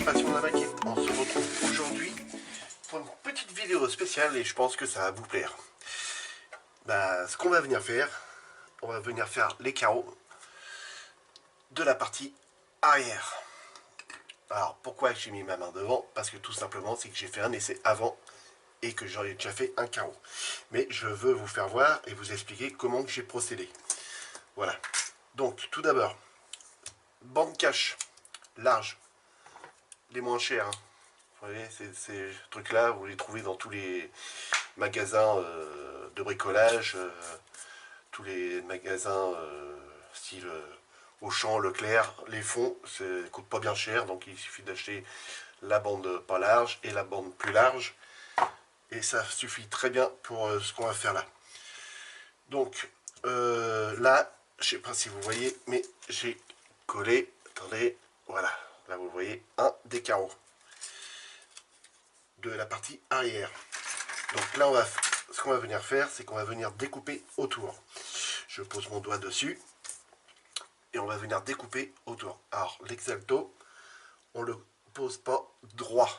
Passion de la maquette. On se retrouve aujourd'hui pour une petite vidéo spéciale et je pense que ça va vous plaire. Ce qu'on va venir faire, on va venir faire les carreaux de la partie arrière. Alors pourquoi j'ai mis ma main devant? Parce que tout simplement c'est que j'ai fait un essai avant et que j'en ai déjà fait un carreau. Mais je veux vous faire voir et vous expliquer comment j'ai procédé. Voilà. Donc tout d'abord, bande cache large, les moins chers. Vous voyez, ces trucs-là, vous les trouvez dans tous les magasins de bricolage, tous les magasins style Auchan, Leclerc. Les fonds, ça coûte pas bien cher, donc il suffit d'acheter la bande pas large et la bande plus large. Et ça suffit très bien pour ce qu'on va faire là. Donc là, je sais pas si vous voyez, mais j'ai collé, attendez, voilà, là vous voyez un des carreaux de la partie arrière. Donc là, ce qu'on va venir faire, c'est qu'on va venir découper autour. Je pose mon doigt dessus et on va venir découper autour. Alors l'exalto, on ne le pose pas droit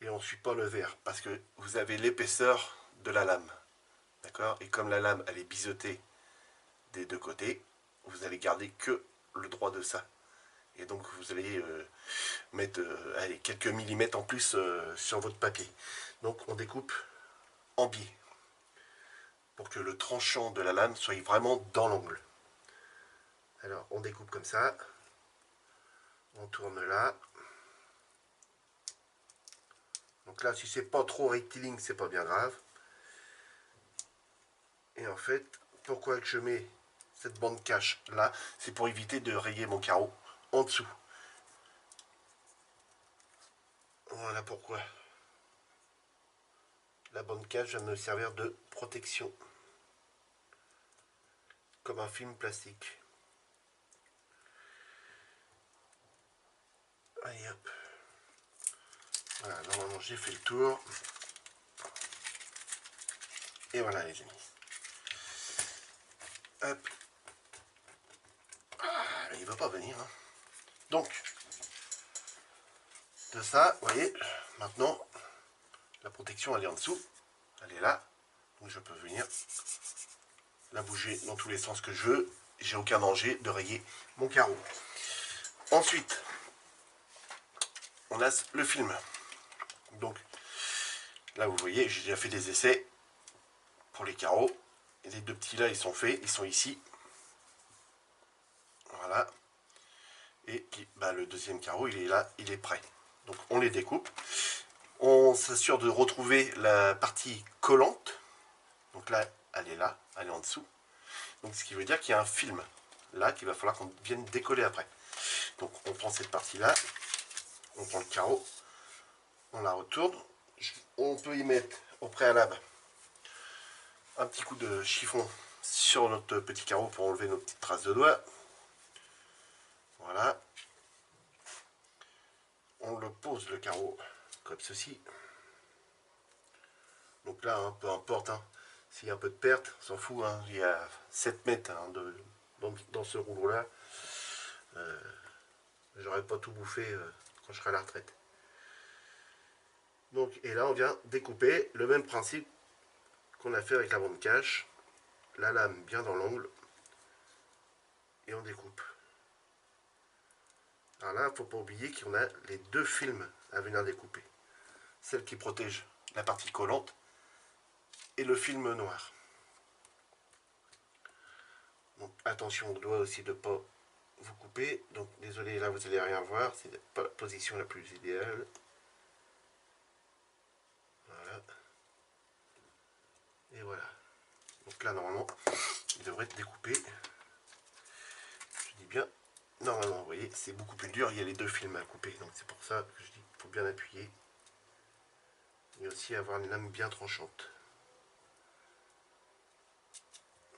et on ne suit pas le verre parce que vous avez l'épaisseur de la lame. D'accord? Et comme la lame, elle est biseautée des deux côtés, vous allez garder que le droit de ça. Et donc vous allez mettre allez, quelques millimètres en plus sur votre papier. Donc on découpe en biais pour que le tranchant de la lame soit vraiment dans l'angle. Alors on découpe comme ça, on tourne là. Donc là, si c'est pas trop rectiligne, c'est pas bien grave. Et en fait, pourquoi que je mets cette bande cache là, c'est pour éviter de rayer mon carreau en dessous. Voilà pourquoi. La bande cache va me servir de protection, comme un film plastique. Allez hop. Voilà, normalement j'ai fait le tour. Et voilà les amis. Hop. Ah, il va pas venir. Hein. Donc, de ça, vous voyez, maintenant, la protection elle est en dessous. Elle est là. Donc je peux venir la bouger dans tous les sens que je veux. J'ai aucun danger de rayer mon carreau. Ensuite, on a le film. Donc, là vous voyez, j'ai déjà fait des essais pour les carreaux. Et les deux petits là, ils sont faits, ils sont ici. Voilà. Et puis, le deuxième carreau, il est là, il est prêt. Donc on les découpe. On s'assure de retrouver la partie collante. Donc là, elle est en dessous. Donc ce qui veut dire qu'il y a un film là qu'il va falloir qu'on vienne décoller après. Donc on prend cette partie-là, on prend le carreau, on la retourne. On peut y mettre au préalable un petit coup de chiffon sur notre petit carreau pour enlever nos petites traces de doigts. Voilà. On le pose le carreau comme ceci. Donc là, hein, peu importe, hein, s'il y a un peu de perte, on s'en fout. Hein, il y a 7 mètres hein, dans ce rouleau-là. J'aurais pas tout bouffé quand je serai à la retraite. Donc, et là, on vient découper le même principe qu'on a fait avec la bande cache. La lame bien dans l'angle. Et on découpe. Alors là, il ne faut pas oublier qu'on a les deux films à venir découper. Celle qui protège la partie collante et le film noir. Donc attention au doigt aussi de ne pas vous couper. Donc désolé, là vous n'allez rien voir, c'est pas la position la plus idéale. Voilà. Et voilà. Donc là normalement, il devrait être découpé. Je dis bien, normalement, vous voyez, c'est beaucoup plus dur, il y a les deux films à couper. Donc c'est pour ça que je dis qu'il faut bien appuyer. Et aussi avoir une lame bien tranchante.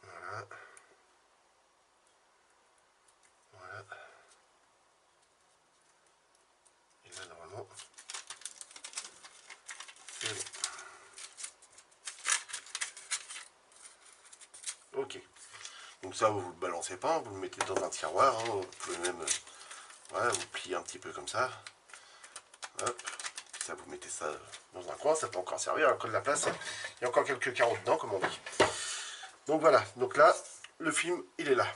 Voilà. Voilà. Et là, normalement, c'est bon. Ok. Donc ça, vous ne le balancez pas, vous le mettez dans un tiroir. Hein, vous pouvez même Voilà, vous pliez un petit peu comme ça. Hop. Ça, vous mettez ça dans un coin, ça peut encore servir. Alors que de la place, il y a encore quelques carreaux dedans, comme on dit. Donc voilà, donc là, le film, il est là.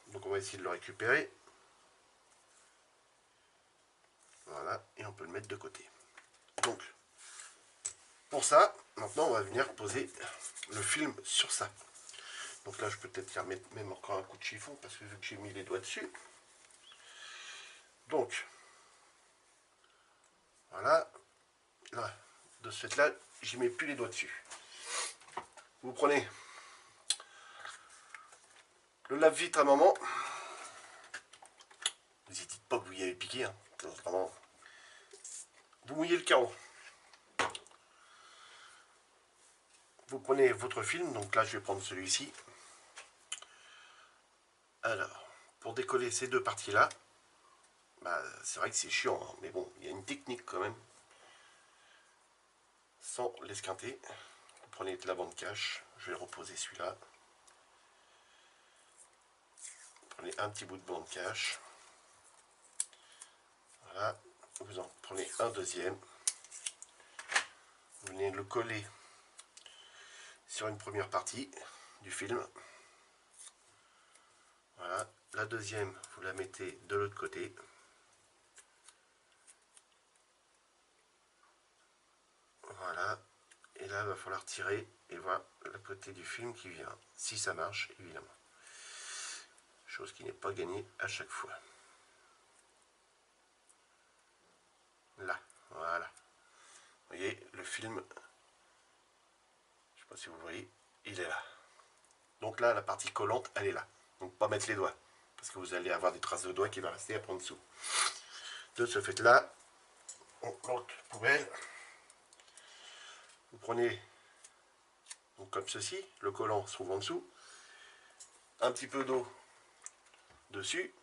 Donc on va essayer de le récupérer. Voilà, et on peut le mettre de côté. Donc, pour ça, maintenant on va venir poser le film sur ça. Donc là, je peux peut-être faire même encore un coup de chiffon, parce que vu que j'ai mis les doigts dessus. Donc, voilà. Là, de ce fait-là, j'y mets plus les doigts dessus. Vous prenez le lave-vitre à maman. N'hésitez pas que vous y avez piqué. Hein. Vraiment. Vous mouillez le carreau. Vous prenez votre film. Donc là, je vais prendre celui-ci. Alors, pour décoller ces deux parties-là, bah, c'est vrai que c'est chiant. Hein, mais bon, il y a une technique quand même. Sans l'esquinter. Vous prenez de la bande cache. Je vais reposer celui-là. Prenez un petit bout de bande cache. Voilà. Vous en prenez un deuxième. Vous venez le coller sur une première partie du film. Voilà. La deuxième, vous la mettez de l'autre côté. Voilà. Et là, il va falloir tirer et voir le côté du film qui vient. Si ça marche, évidemment. Chose qui n'est pas gagnée à chaque fois. Là, voilà. Vous voyez, le film, je ne sais pas si vous voyez, il est là. Donc là, la partie collante, elle est là. Donc pas mettre les doigts, parce que vous allez avoir des traces de doigts qui vont rester après en dessous. De ce fait-là, l'autre poubelle, vous prenez donc comme ceci, le collant se trouve en dessous, un petit peu d'eau dessus,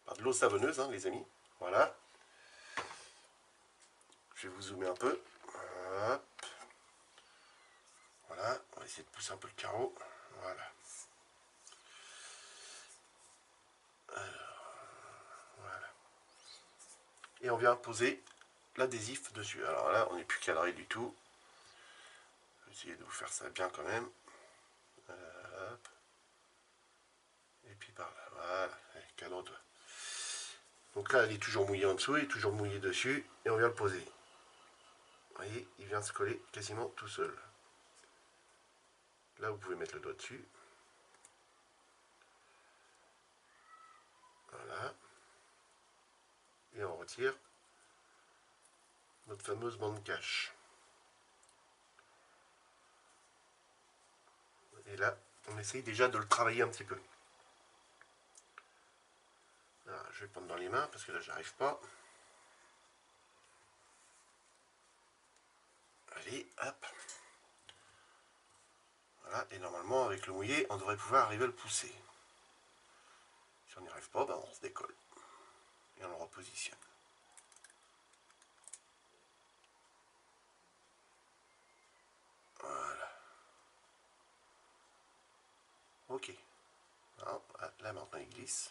pas de l'eau savonneuse, hein, les amis, voilà. Je vais vous zoomer un peu. Hop. Voilà, on va essayer de pousser un peu le carreau. Voilà. Voilà. Et on vient poser l'adhésif dessus. Alors là, on n'est plus cadré du tout. Je vais essayer de vous faire ça bien quand même. Hop. Et puis par là, voilà. Cadre-toi. Donc là, elle est toujours mouillée en dessous, il est toujours mouillé dessus. Et on vient le poser. Vous voyez, il vient se coller quasiment tout seul. Là, vous pouvez mettre le doigt dessus. Voilà. Et on retire notre fameuse bande cache. Et là, on essaye déjà de le travailler un petit peu. Alors, je vais le prendre dans les mains parce que là, j'arrive pas. Allez, hop. Voilà, et normalement, avec le mouillé, on devrait pouvoir arriver à le pousser. Si on n'y arrive pas, ben, on se décolle. Et on le repositionne. Voilà. Ok. Alors, là, maintenant, il glisse.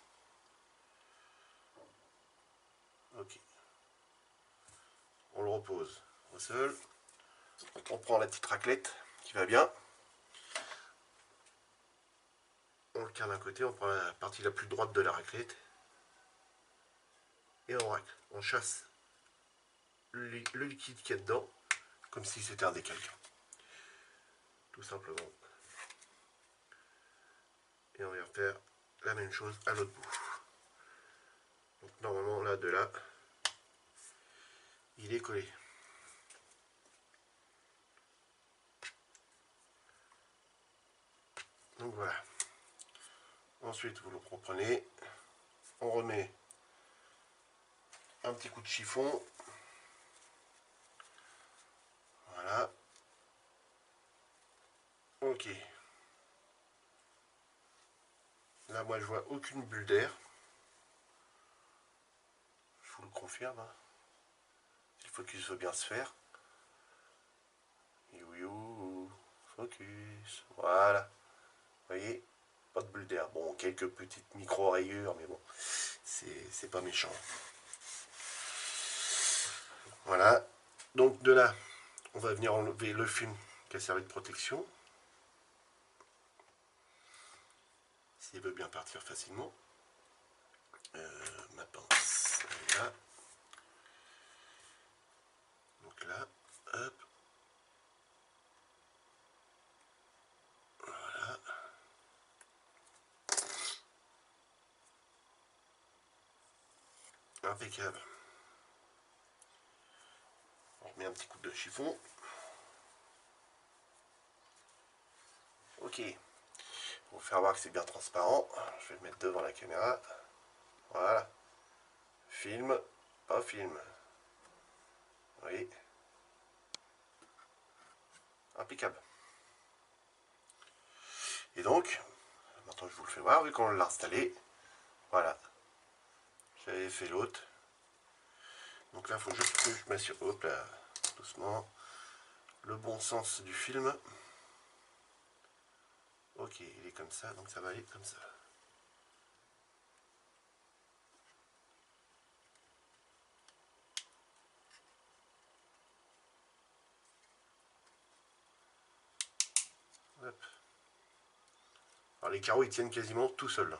Ok. On le repose au sol. On prend la petite raclette qui va bien. On le tient d'un côté, on prend la partie la plus droite de la raclette. Et on racle. On chasse le liquide qu'il y a dedans, comme si c'était un décalquant. Tout simplement. Et on vient faire la même chose à l'autre bout. Donc normalement là, de là, il est collé. Donc voilà. Ensuite, vous le reprenez. On remet un petit coup de chiffon. Voilà. Ok. Là, moi, je vois aucune bulle d'air. Je vous le confirme. Hein. Il faut qu'il soit bien se faire. Focus. Voilà. Vous voyez, pas de bulle d'air. Bon, quelques petites micro-rayures, mais bon, c'est pas méchant. Voilà. Donc de là, on va venir enlever le film qui a servi de protection. S'il veut bien partir facilement. Ma pince, elle est là. Donc là, hop. Voilà. Impeccable. On remet un petit coup de chiffon. Ok. Pour faire voir que c'est bien transparent, je vais le mettre devant la caméra. Voilà. Film, pas film. Oui. Impeccable. Et donc, maintenant je vous le fais voir, vu qu'on l'a installé. Voilà. J'avais fait l'autre. Donc là, il faut juste que je m'assure, hop là, doucement, le bon sens du film. Ok, il est comme ça, donc ça va aller comme ça. Hop. Alors les carreaux, ils tiennent quasiment tout seuls.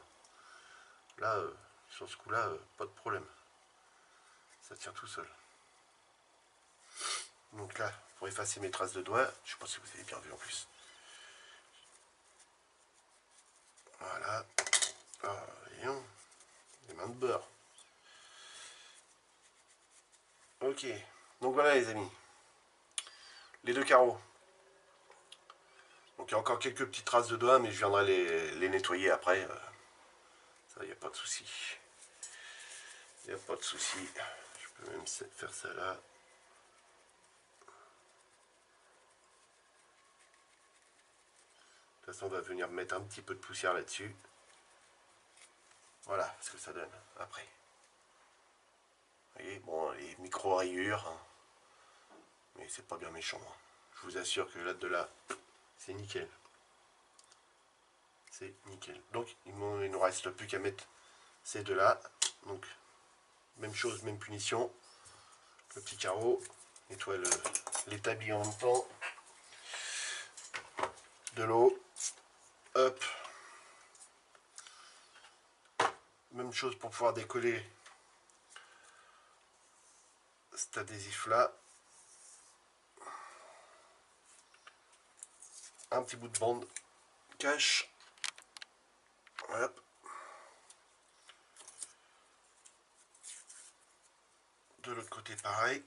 Là, sur ce coup-là, pas de problème. Ça tient tout seul. Donc là, pour effacer mes traces de doigts, je sais pas si vous avez bien vu en plus. Voilà. Ah, voyons. Des mains de beurre. Ok. Donc voilà les amis. Les deux carreaux. Donc il y a encore quelques petites traces de doigts, mais je viendrai les nettoyer après. Ça, il n'y a pas de souci. Il n'y a pas de souci. Je peux même faire ça là. De toute façon, on va venir mettre un petit peu de poussière là-dessus. Voilà ce que ça donne après. Vous voyez, bon, les micro-rayures, hein, mais c'est pas bien méchant. Hein. Je vous assure que là de là, c'est nickel. C'est nickel. Donc, il ne nous reste plus qu'à mettre ces deux-là. Donc, même chose, même punition. Le petit carreau, nettoie l'établi en même temps. De l'eau. Hop. Même chose pour pouvoir décoller cet adhésif là. Un petit bout de bande cache. Hop. De l'autre côté pareil.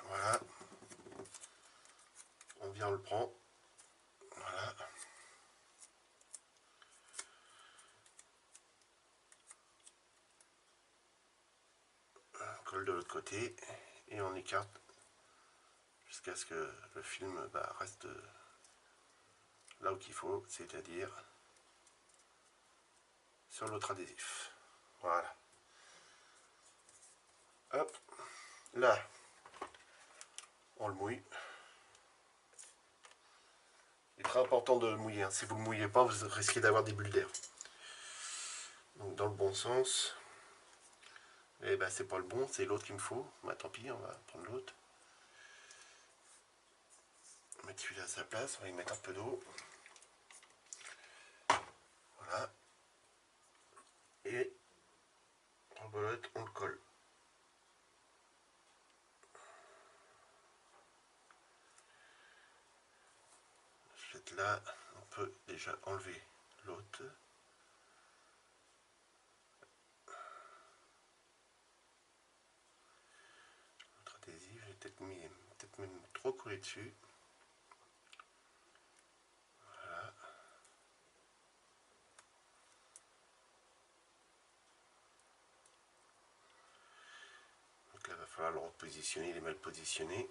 Voilà. On vient, on le prend. Voilà. On colle de l'autre côté et on écarte jusqu'à ce que le film reste là où qu'il faut, c'est-à-dire sur l'autre adhésif. Voilà. Hop. Là, on le mouille. Il est très important de le mouiller. Hein. Si vous ne le mouillez pas, vous risquez d'avoir des bulles d'air. Donc dans le bon sens. Et ben c'est pas le bon, c'est l'autre qu'il me faut. Bah tant pis, on va prendre l'autre. On va mettre celui-là à sa place, on va y mettre un peu d'eau. Voilà. Et en belote, on le colle. Là, on peut déjà enlever l'autre. L'autre adhésif, j'ai peut-être même trop collé dessus. Voilà. Donc là, il va falloir le repositionner, il est mal positionné.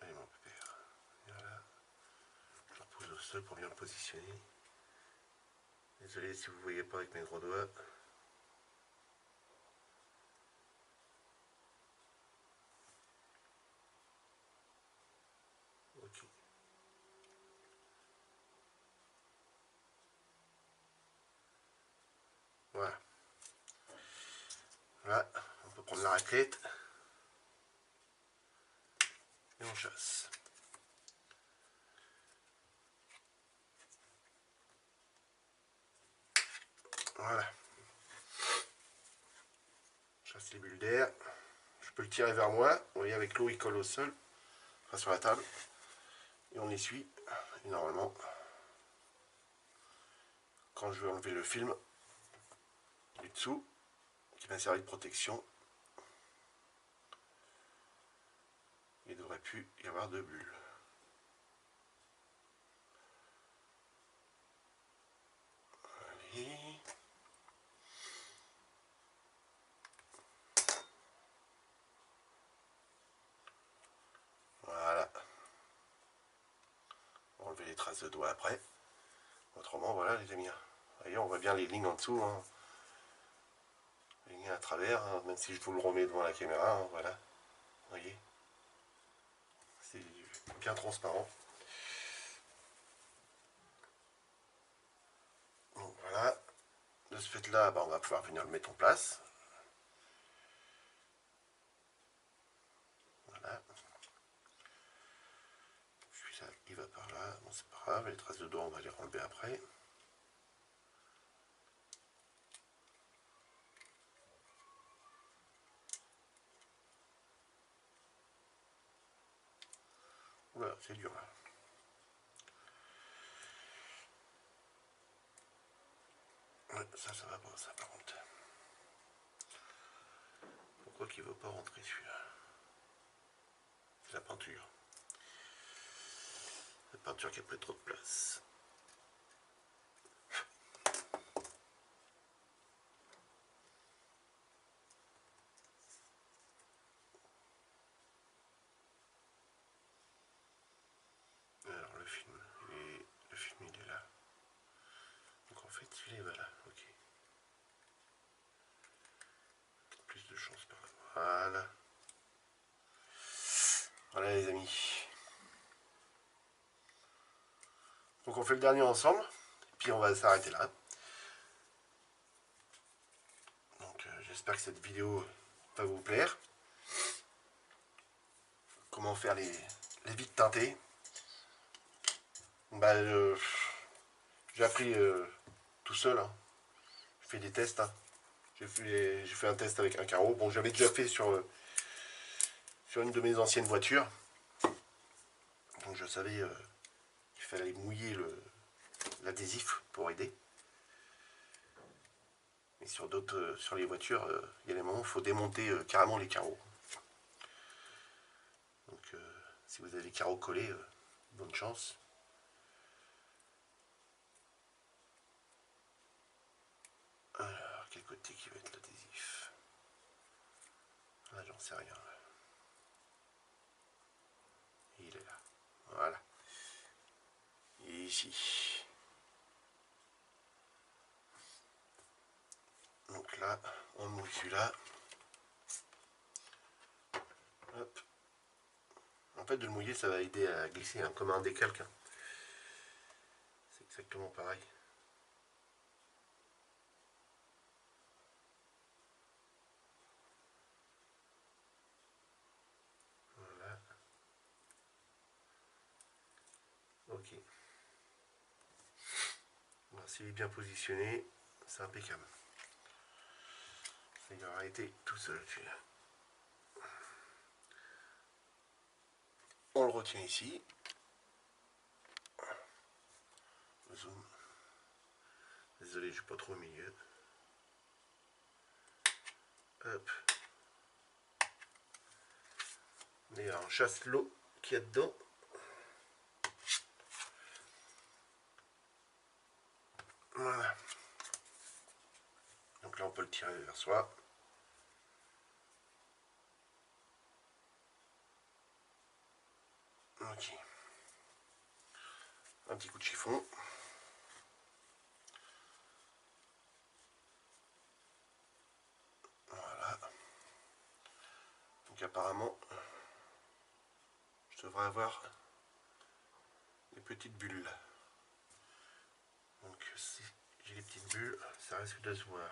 Allez mon pépère. Voilà. Je le repose au sol pour bien le positionner. Désolé si vous ne voyez pas avec mes gros doigts. raclette. Et on chasse. Voilà. Je chasse les bulles d'air. Je peux le tirer vers moi. Vous voyez, avec l'eau, il colle au sol. Enfin, sur la table. Et on essuie. Et normalement, quand je vais enlever le film du dessous, qui m'a servi de protection, il ne devrait plus y avoir de bulles. Allez. Voilà. On va enlever les traces de doigts après. Autrement, voilà les amis. Vous voyez, on voit bien les lignes en dessous. Hein. Les lignes à travers, hein, même si je vous le remets devant la caméra. Hein, voilà. Vous voyez. C'est bien transparent. Donc voilà. De ce fait là, bah, on va pouvoir venir le mettre en place. Voilà. Puis ça, il va par là. Bon, c'est pas grave. Les traces de doigts, on va les enlever après. Voilà, c'est dur là. Ouais, ça va pas, ça par contre. Pourquoi qu'il veut pas rentrer celui-là? C'est la peinture. La peinture qui a pris trop de place. Alors le film, il est là. Donc en fait, il est là. Ok. Plus de chance par là. Voilà. Voilà les amis. Donc on fait le dernier ensemble. Puis on va s'arrêter là. Donc j'espère que cette vidéo va vous plaire. Comment faire les vitres teintées. Bah, j'ai appris tout seul. Hein. Je fais des tests. Hein. J'ai fait un test avec un carreau. Bon, j'avais déjà fait sur une de mes anciennes voitures. Donc je savais qu'il fallait mouiller l'adhésif pour aider. Mais sur d'autres, sur les voitures, il y a des moments où il faut démonter carrément les carreaux. Donc si vous avez les carreaux collés, bonne chance. Alors, quel côté qui va être l'adhésif? Ah, j'en sais rien. Il est là. Voilà. Et ici. Donc là, on mouille celui-là. Hop. En fait, de le mouiller, ça va aider à glisser, hein, comme un décalque. Hein. C'est exactement pareil. Voilà. Ok. Bon, s'il est bien positionné, c'est impeccable. Ça y aura été tout seul celui-là. On le retient ici. Zoom. Désolé, je suis pas trop au milieu. Hop. Et on chasse l'eau qu'il y a dedans. Voilà. Donc là, on peut le tirer vers soi. Ok. Un petit coup de chiffon. Voilà. Donc apparemment, je devrais avoir des petites bulles. Donc si j'ai les petites bulles, ça risque de se voir.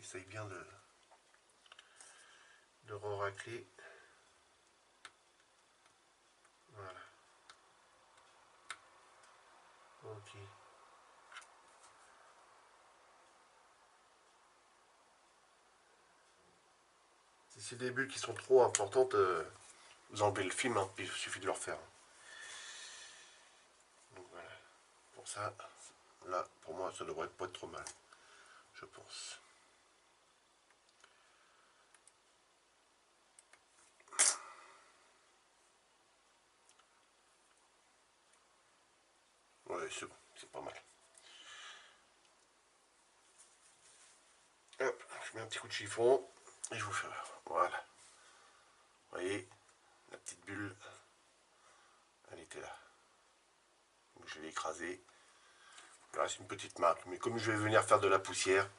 essaye bien de racler. Voilà. Ok. Si c'est des bulles qui sont trop importantes, vous enlevez le film, hein, puis il suffit de le refaire. Donc voilà. Pour ça, là, pour moi, ça devrait pas être trop mal, je pense. Ouais, c'est bon, c'est pas mal. Hop, je mets un petit coup de chiffon et je vous fais. Voilà. Vous voyez, la petite bulle, elle était là. Donc je l'ai écrasée. Il reste une petite marque, mais comme je vais venir faire de la poussière,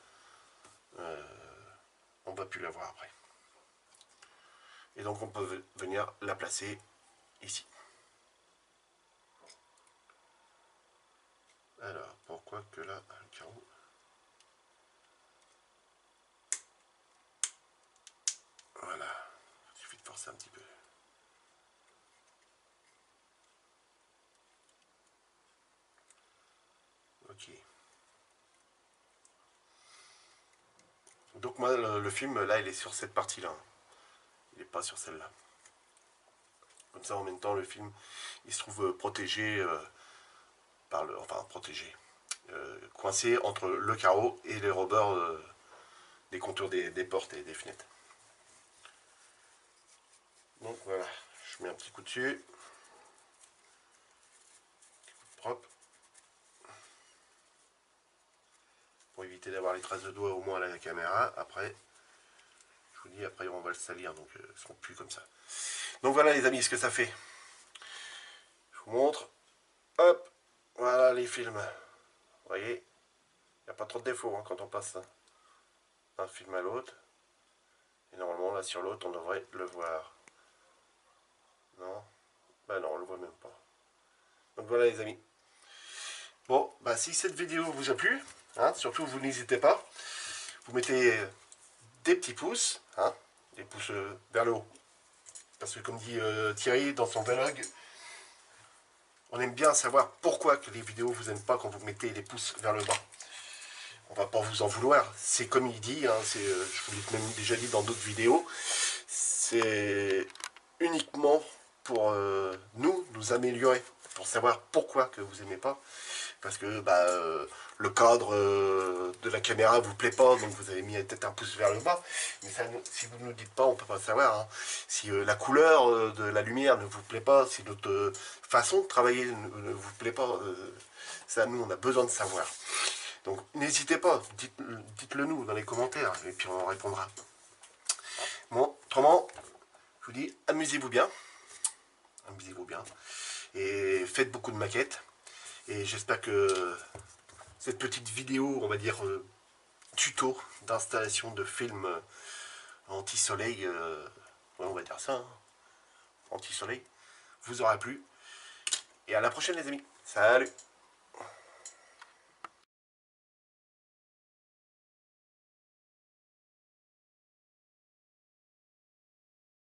on ne va plus la voir après. Et donc on peut venir la placer ici. Alors, pourquoi que là, le carreau... Voilà, il suffit de forcer un petit peu. Ok. Donc moi, le film, là, il est sur cette partie-là. Il n'est pas sur celle-là. Comme ça, en même temps, le film, il se trouve protégé par le... Enfin, protégé. Coincé entre le carreau et les rebords des contours des portes et des fenêtres. Donc voilà, je mets un petit coup dessus. Propre. Pour éviter d'avoir les traces de doigts au moins à la caméra. Après, je vous dis, après on va le salir, donc ils ne seront plus comme ça. Donc voilà les amis, ce que ça fait. Je vous montre. Hop, voilà les films. Vous voyez, il n'y a pas trop de défauts hein, quand on passe d'un film à l'autre. Et normalement là sur l'autre on devrait le voir. Non, bah non on le voit même pas. Donc voilà les amis. Bon, bah si cette vidéo vous a plu, hein, surtout vous n'hésitez pas. Vous mettez des petits pouces, hein, des pouces vers le haut. Parce que comme dit Thierry dans son vlog, on aime bien savoir pourquoi que les vidéos vous aiment pas quand vous mettez les pouces vers le bas. On va pas vous en vouloir. C'est comme il dit, hein, je vous l'ai même déjà dit dans d'autres vidéos, c'est uniquement pour nous améliorer, pour savoir pourquoi que vous aimez pas. Parce que bah, le cadre de la caméra vous plaît pas, donc vous avez mis peut-être un pouce vers le bas. Mais ça, si vous ne nous dites pas, on peut pas savoir. Hein. Si la couleur de la lumière ne vous plaît pas, si notre façon de travailler ne vous plaît pas, ça, nous, on a besoin de savoir. Donc n'hésitez pas, dites-le nous dans les commentaires, et puis on répondra. Bon, autrement, je vous dis, amusez-vous bien. Amusez-vous bien. Et faites beaucoup de maquettes. Et j'espère que cette petite vidéo, on va dire, tuto d'installation de film anti-soleil, ouais, on va dire ça, hein, anti-soleil, vous aura plu. Et à la prochaine les amis. Salut!